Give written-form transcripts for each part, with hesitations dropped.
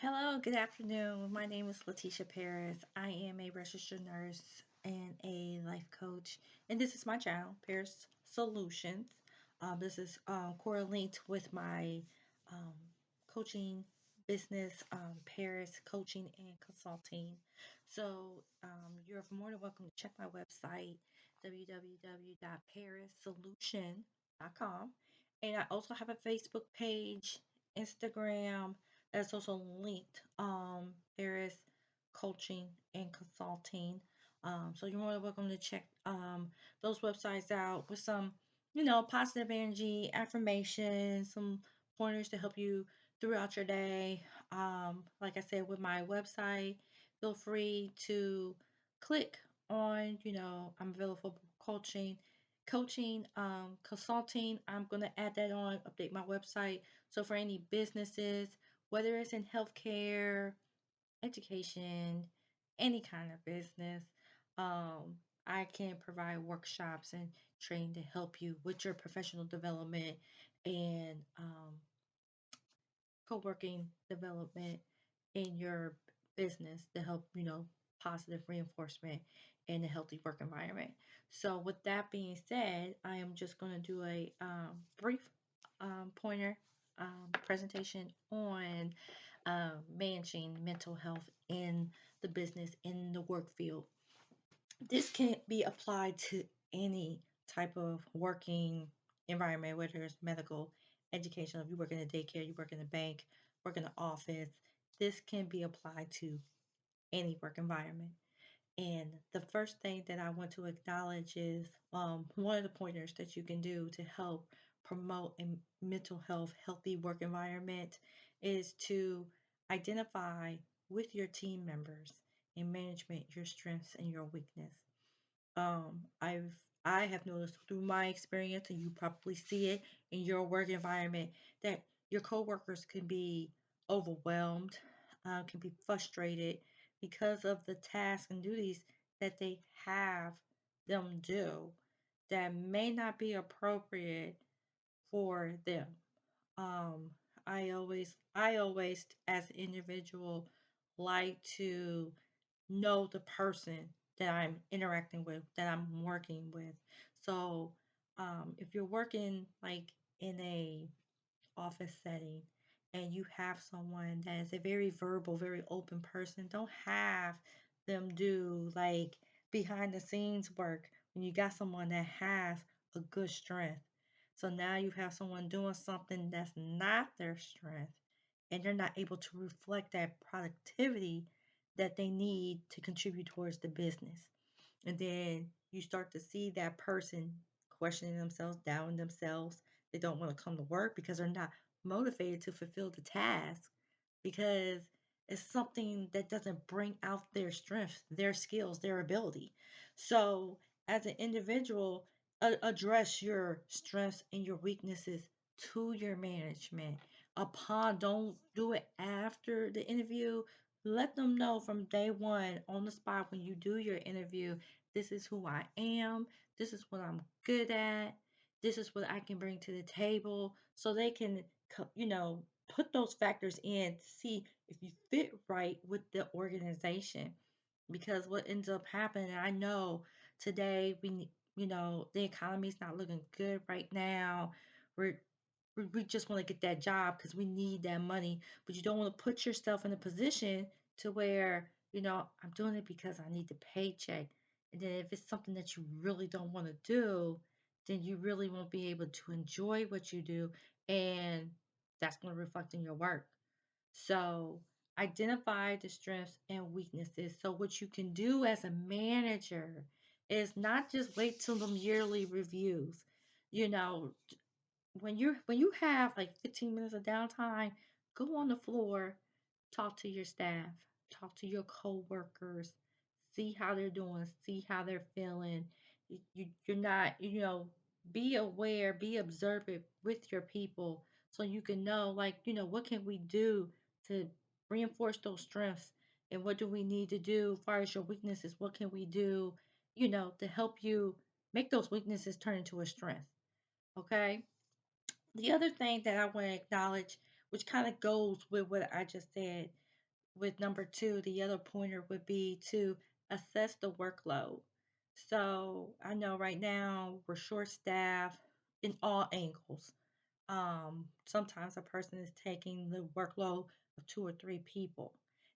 Hello, good afternoon. My name is Letitia Paris. I am a registered nurse and a life coach, and this is my channel, Paris Solutions. This is correlates with my um, coaching business, Paris Coaching and Consulting. So you're more than welcome to check my website, www.parissolution.com. And I also have a Facebook page, Instagram, that's also linked. There is coaching and consulting. So you're more than welcome to check those websites out with some, positive energy, affirmations, some pointers to help you throughout your day. Like I said, with my website, feel free to click on, I'm available for consulting. I'm going to add that on, update my website. So for any businesses, whether it's in healthcare, education, any kind of business, I can provide workshops and training to help you with your professional development and co-working development in your business to help, positive reinforcement and a healthy work environment. So with that being said, I am just going to do a brief pointer presentation on managing mental health in the business, in the work field. This can be applied to any type of working environment, whether it's medical, educational, if you work in a daycare, you work in a bank, work in an office. This can be applied to any work environment. And the first thing that I want to acknowledge is one of the pointers that you can do to help promote a mental health, healthy work environment is to identify with your team members and management your strengths and your weakness. Um, I've I have noticed through my experience, and you probably see it in your work environment, that your coworkers can be overwhelmed, can be frustrated because of the tasks and duties that they have them do that may not be appropriate for them. Um, I always, as an individual, like to know the person that I'm interacting with, that I'm working with. So, if you're working like in a office setting and you have someone that is a very verbal, very open person, don't have them do like behind the scenes work when you got someone that has a good strength. So now you have someone doing something that's not their strength and they're not able to reflect that productivity that they need to contribute towards the business. And then you start to see that person questioning themselves, doubting themselves. They don't want to come to work because they're not motivated to fulfill the task because it's something that doesn't bring out their strengths, their skills, their ability. So, as an individual, address your strengths and your weaknesses to your management. Don't do it after the interview. Let them know from day one on the spot when you do your interview, this is who I am, this is what I'm good at, this is what I can bring to the table, so they can, put those factors in to see if you fit right with the organization. Because what ends up happening, I know today the economy's not looking good right now. We're we just want to get that job because we need that money, but you don't want to put yourself in a position to where, I'm doing it because I need the paycheck. And then if it's something that you really don't want to do, then you really won't be able to enjoy what you do. And that's going to reflect in your work. So identify the strengths and weaknesses. So what you can do as a manager is not just wait till the yearly reviews. You know, when you have like 15 minutes of downtime, go on the floor, talk to your staff, talk to your coworkers, see how they're doing, see how they're feeling. You're not, be aware, be observant with your people so you can know, like, what can we do to reinforce those strengths, and what do we need to do as far as your weaknesses? What can we do, to help you make those weaknesses turn into a strength? Okay. The other thing that I want to acknowledge, which kind of goes with what I just said, with number two, the other pointer would be to assess the workload. So I know right now we're short staffed in all angles. Sometimes a person is taking the workload of two or three people.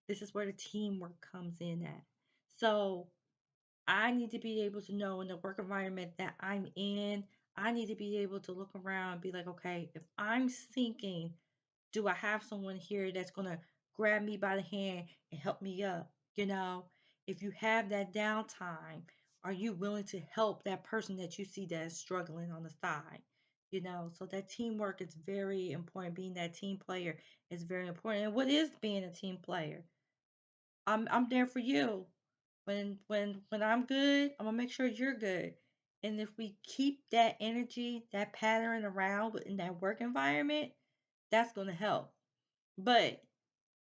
This is where the teamwork comes in at. So I need to be able to know in the work environment that I'm in, I need to be able to look around and be like, okay, if I'm sinking, do I have someone here that's going to grab me by the hand and help me up? You know, if you have that downtime, are you willing to help that person that you see that is struggling on the side? So that teamwork is very important. Being that team player is very important. And what is being a team player? I'm there for you. When I'm good, I'm gonna make sure you're good. And if we keep that energy, that pattern around in that work environment, that's gonna help. But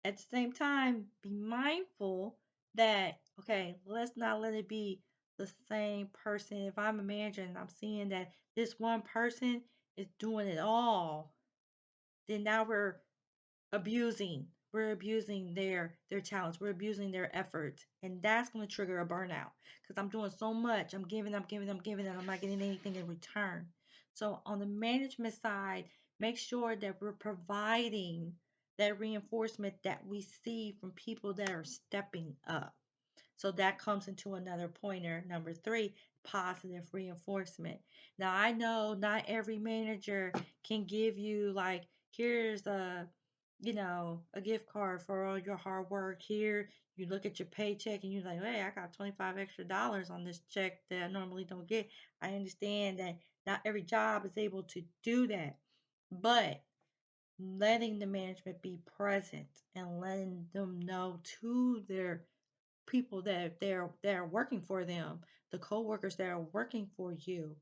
at the same time, be mindful that, okay, let's not let it be the same person. If I'm a manager and I'm seeing that this one person is doing it all, then now we're abusing their talents, we're abusing their efforts, and that's going to trigger a burnout because I'm doing so much, I'm giving, and I'm not getting anything in return. So on the management side, make sure that we're providing that reinforcement that we see from people that are stepping up. So that comes into another pointer, number three, positive reinforcement. Now, I know not every manager can give you, like, here's a gift card for all your hard work. Here, you look at your paycheck and you're like, hey, I got 25 extra dollars on this check that I normally don't get. I understand that not every job is able to do that, but letting the management be present and letting them know to their people that are working for them, the coworkers that are working for you,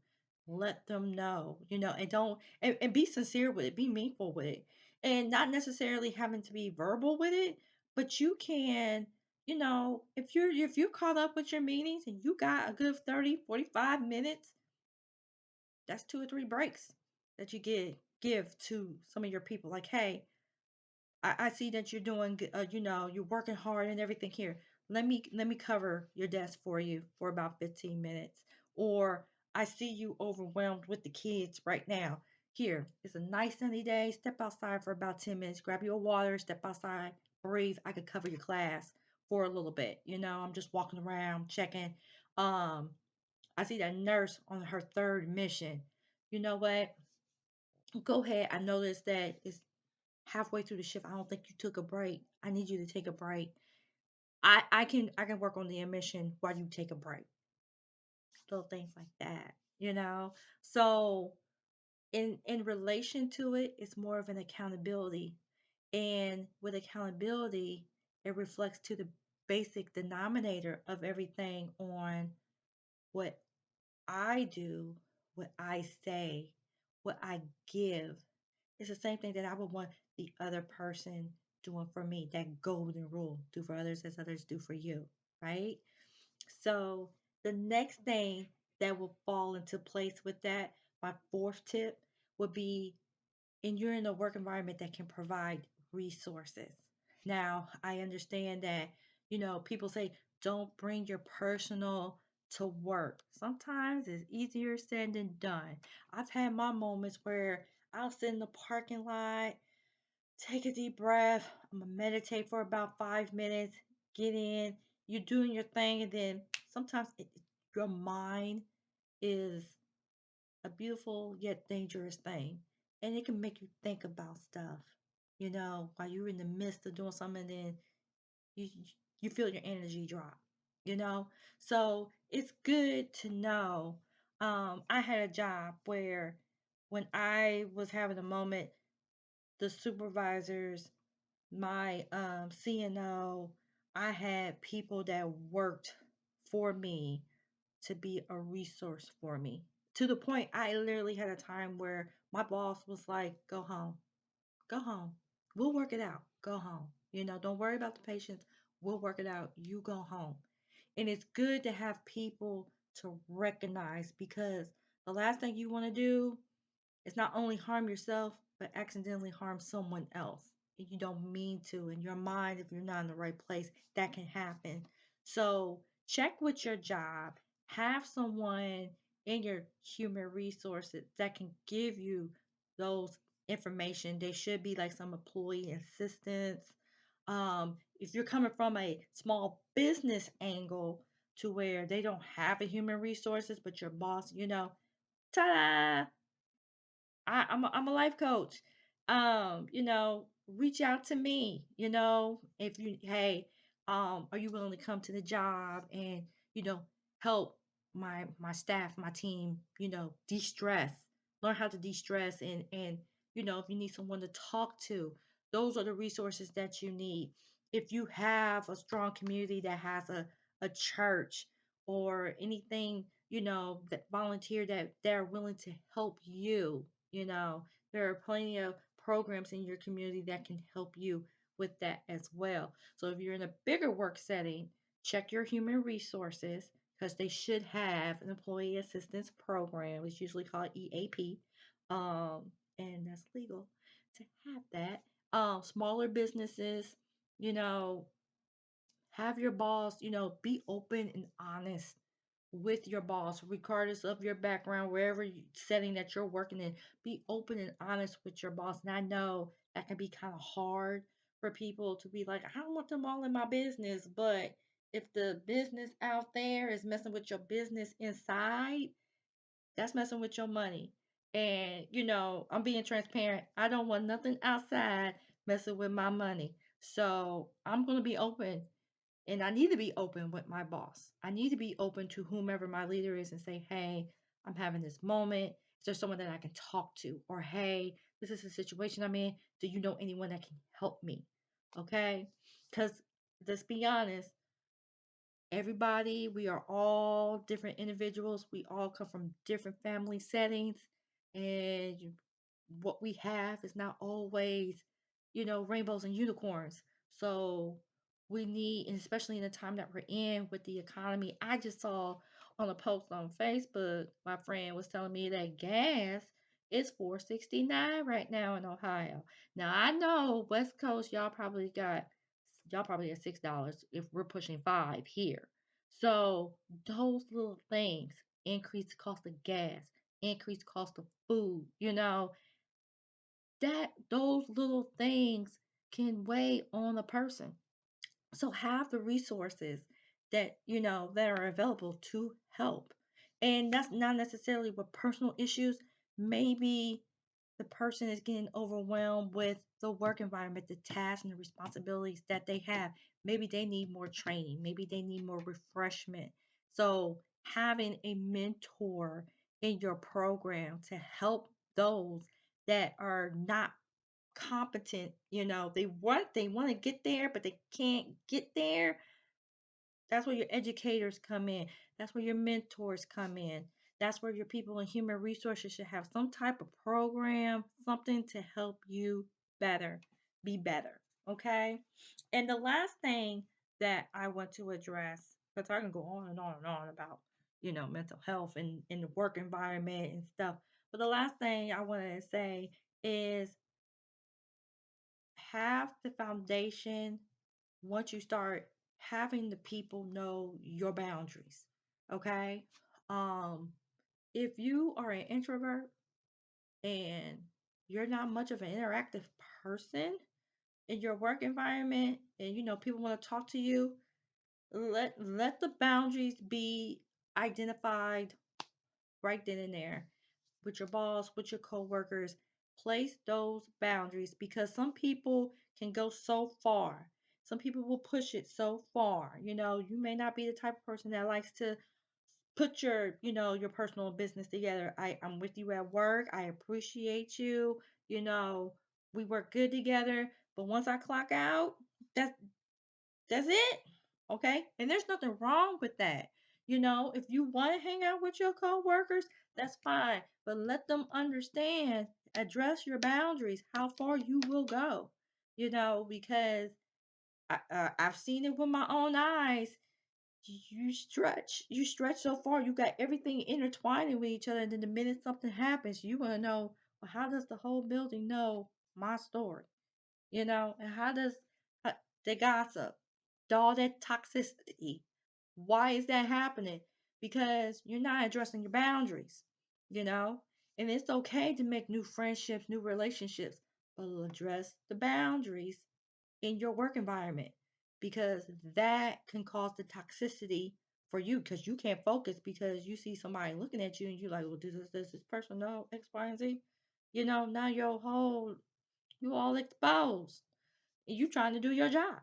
let them know, and don't and be sincere with it, be meaningful with it, and not necessarily having to be verbal with it, but you can, if you're caught up with your meetings and you got a good 30, 45 minutes, that's two or three breaks that you give to some of your people. Like, hey, I see that you're doing good, you're working hard and everything here. Let me cover your desk for you for about 15 minutes. Or I see you overwhelmed with the kids right now. Here, it's a nice sunny day. Step outside for about 10 minutes. Grab your water, step outside, breathe. I could cover your class for a little bit. I'm just walking around checking. Um, I see that nurse on her third mission. You know what? Go ahead. I noticed that it's halfway through the shift. I don't think you took a break. I need you to take a break. I can work on the admission while you take a break. Little things like that, you know. So in relation to it, it's more of an accountability. And with accountability, it reflects to the basic denominator of everything on what I do, what I say, what I give. It's the same thing that I would want the other person doing for me. That golden rule: do for others as others do for you, right? So, the next thing that will fall into place with that, my fourth tip, would be, and you're in a work environment that can provide resources. Now, I understand that, people say don't bring your personal to work. Sometimes it's easier said than done. I've had my moments where I'll sit in the parking lot, take a deep breath, I'm gonna meditate for about 5 minutes, get in, you're doing your thing, and then sometimes your mind is a beautiful yet dangerous thing. And it can make you think about stuff, while you're in the midst of doing something, and then you you feel your energy drop, you know? So it's good to know. I had a job where when I was having a moment, the supervisors, my CNO, I had people that worked for me to be a resource for me. To the point, I literally had a time where my boss was like, go home, go home. We'll work it out. Go home. Don't worry about the patients. We'll work it out. You go home. And it's good to have people to recognize, because the last thing you want to do is not only harm yourself, but accidentally harm someone else. and you don't mean to. In your mind, if you're not in the right place, that can happen. So check with your job. Have someone in your human resources that can give you those information. They should be like some employee assistants. If you're coming from a small business angle to where they don't have a human resources, but your boss, ta-da! I'm a life coach. Reach out to me, if you hey, are you willing to come to the job and, you know, help my staff, my team, de-stress, learn how to de-stress and if you need someone to talk to, those are the resources that you need. If you have a strong community that has a church or anything, that volunteer that they're willing to help you, you know, there are plenty of programs in your community that can help you with that as well. So if you're in a bigger work setting, check your human resources because they should have an employee assistance program. It's usually called EAP, and that's legal to have that. Smaller businesses, you know, have your boss, be open and honest with your boss, regardless of your background, wherever setting that you're working in. Be open and honest with your boss. And I know that can be kind of hard for people to be like, I don't want them all in my business. But if the business out there is messing with your business inside, that's messing with your money. And, I'm being transparent. I don't want nothing outside messing with my money. So I'm going to be open, and I need to be open with my boss. I need to be open to whomever my leader is and say, hey, I'm having this moment. Is there someone that I can talk to? Or, hey, this is the situation I'm in. Do you know anyone that can help me? Okay? Because let's be honest, everybody, we are all different individuals. We all come from different family settings. And what we have is not always, rainbows and unicorns. So we need, and especially in the time that we're in with the economy, I just saw on a post on Facebook, my friend was telling me that gas is 4.69 right now in Ohio. Now I know West Coast, y'all probably at $6 if we're pushing five here. So those little things, increased cost of gas, increased cost of food, that those little things can weigh on a person. So have the resources that are available to help. And that's not necessarily with personal issues. Maybe the person is getting overwhelmed with the work environment, the tasks and the responsibilities that they have. Maybe they need more training, maybe they need more refreshment. So having a mentor in your program to help those that are not competent, they want to get there but they can't get there. That's where your educators come in. That's where your mentors come in. That's where your people in human resources should have some type of program, something to help you better, be better. Okay. And the last thing that I want to address, because I can go on and on and on about, mental health and in the work environment and stuff. But the last thing I want to say is have the foundation once you start having the people know your boundaries. Okay. Um, if you are an introvert and you're not much of an interactive person in your work environment and people want to talk to you, let the boundaries be identified right then and there with your boss, with your coworkers. Place those boundaries because some people can go so far. Some people will push it so far. You may not be the type of person that likes to put your personal business together. I'm with you at work. I appreciate you. You know, we work good together. But once I clock out, that's that's it. Okay? And there's nothing wrong with that. If you want to hang out with your coworkers, that's fine. But let them understand, address your boundaries, how far you will go. Because I've seen it with my own eyes. You stretch so far, you got everything intertwining with each other, and then the minute something happens, you want to know, well, how does the whole building know my story? And how does uh, the gossip, all that toxicity, why is that happening? Because you're not addressing your boundaries, you know? And it's okay to make new friendships, new relationships, but address the boundaries in your work environment because that can cause the toxicity for you because you can't focus because you see somebody looking at you and you're like, well, this person know X, Y, and Z. Now you all exposed and you trying to do your job.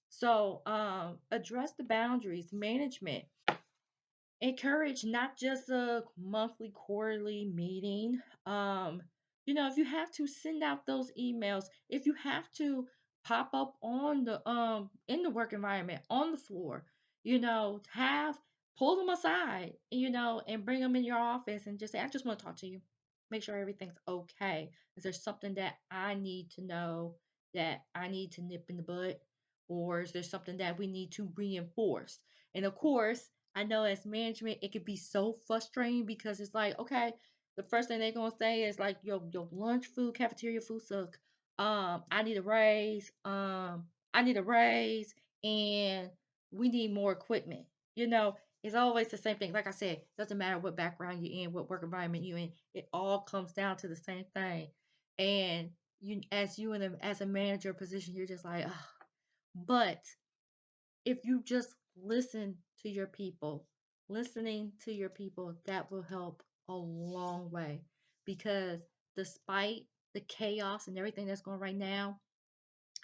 So address the boundaries, management. Encourage not just a monthly, quarterly meeting. If you have to send out those emails, if you have to pop up on the in the work environment, on the floor, have pull them aside, and bring them in your office and just say, I just want to talk to you. Make sure everything's okay. Is there something that I need to know that I need to nip in the bud? Or is there something that we need to reinforce? And of course, I know as management, it could be so frustrating because it's like, okay, the first thing they're gonna say is like your lunch food, cafeteria food suck. I need a raise. I need a raise, and we need more equipment. You know, it's always the same thing. Like I said, doesn't matter what background you're in, what work environment you're in. It all comes down to the same thing. And as a manager position, you're just like, ugh. But if you just listen to your people, listening to your people, that will help a long way. Because despite the chaos and everything that's going right now,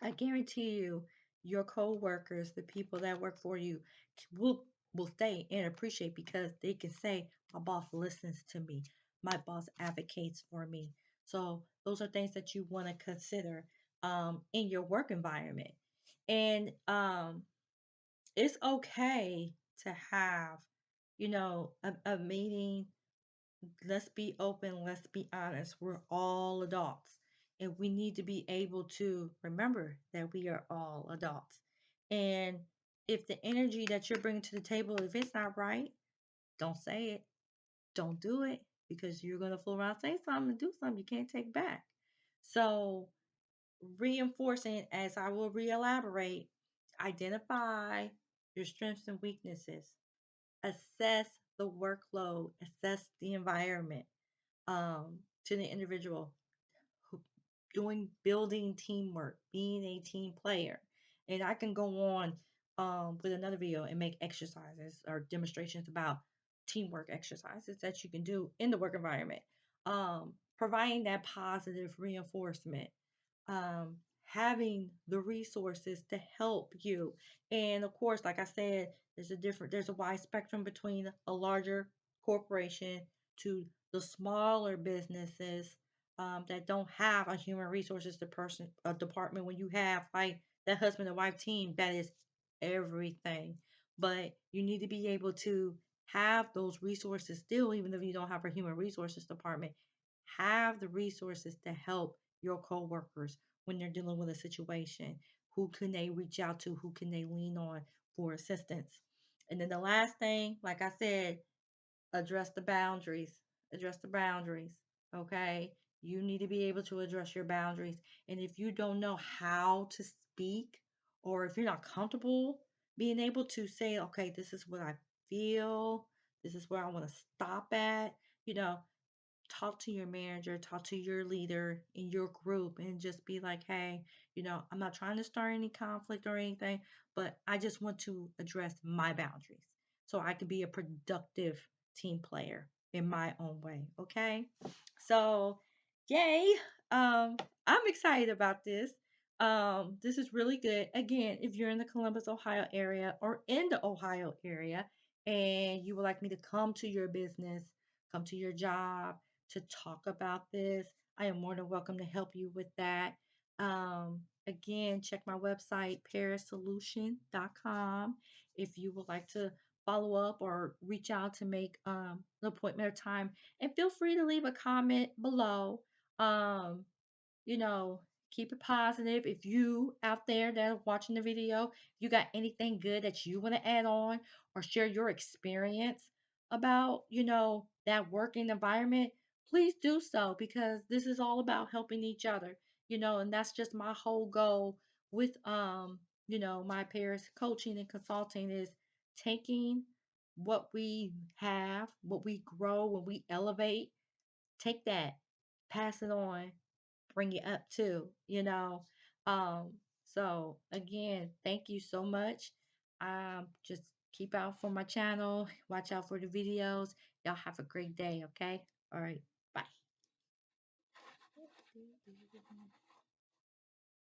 I guarantee you, your co-workers, the people that work for you, will stay and appreciate because they can say, "My boss listens to me. My boss advocates for me." So those are things that you want to consider in your work environment. And it's okay to have, a meeting. Let's be open, let's be honest. We're all adults, and we need to be able to remember that we are all adults. And if the energy that you're bringing to the table, if it's not right, don't say it, don't do it, because you're going to fool around, say something, and do something you can't take back. So, reinforcing, as I will re elaborate, identify your strengths and weaknesses, assess the workload, assess the environment, to the individual, who, building teamwork, being a team player. And I can go on with another video and make exercises or demonstrations about teamwork exercises that you can do in the work environment. Providing that positive reinforcement, um, having the resources to help you. And of course, like I said, there's a wide spectrum between a larger corporation to the smaller businesses that don't have a human resources a department. When you have like that husband and wife team, that is everything. But you need to be able to have those resources still, even if you don't have a human resources department, have the resources to help your coworkers when they're dealing with a situation. Who can they reach out to? Who can they lean on for assistance? And then the last thing, like I said, address the boundaries. Address the boundaries. Okay? You need to be able to address your boundaries. And if you don't know how to speak, or if you're not comfortable being able to say, okay, this is what I feel, this is where I want to stop at, you know, talk to your manager, talk to your leader in your group, and just be like, hey, I'm not trying to start any conflict or anything, but I just want to address my boundaries so I can be a productive team player in my own way. Okay. So, yay. I'm excited about this. This is really good. Again, if you're in the Columbus, Ohio area or in the Ohio area and you would like me to come to your business, come to your job, to talk about this, I am more than welcome to help you with that. Again, check my website, parasolution.com, if you would like to follow up or reach out to make an appointment or time. And feel free to leave a comment below. Um, you know, keep it positive. If you out there that are watching the video, if you got anything good that you want to add on or share your experience about, that working environment, please do so because this is all about helping each other. and that's just my whole goal with my peers coaching and consulting is taking what we have, what we grow, when we elevate, take that, pass it on, bring it up too. Um, so again, thank you so much. Just keep out for my channel, watch out for the videos. Y'all have a great day, okay? All right, bye.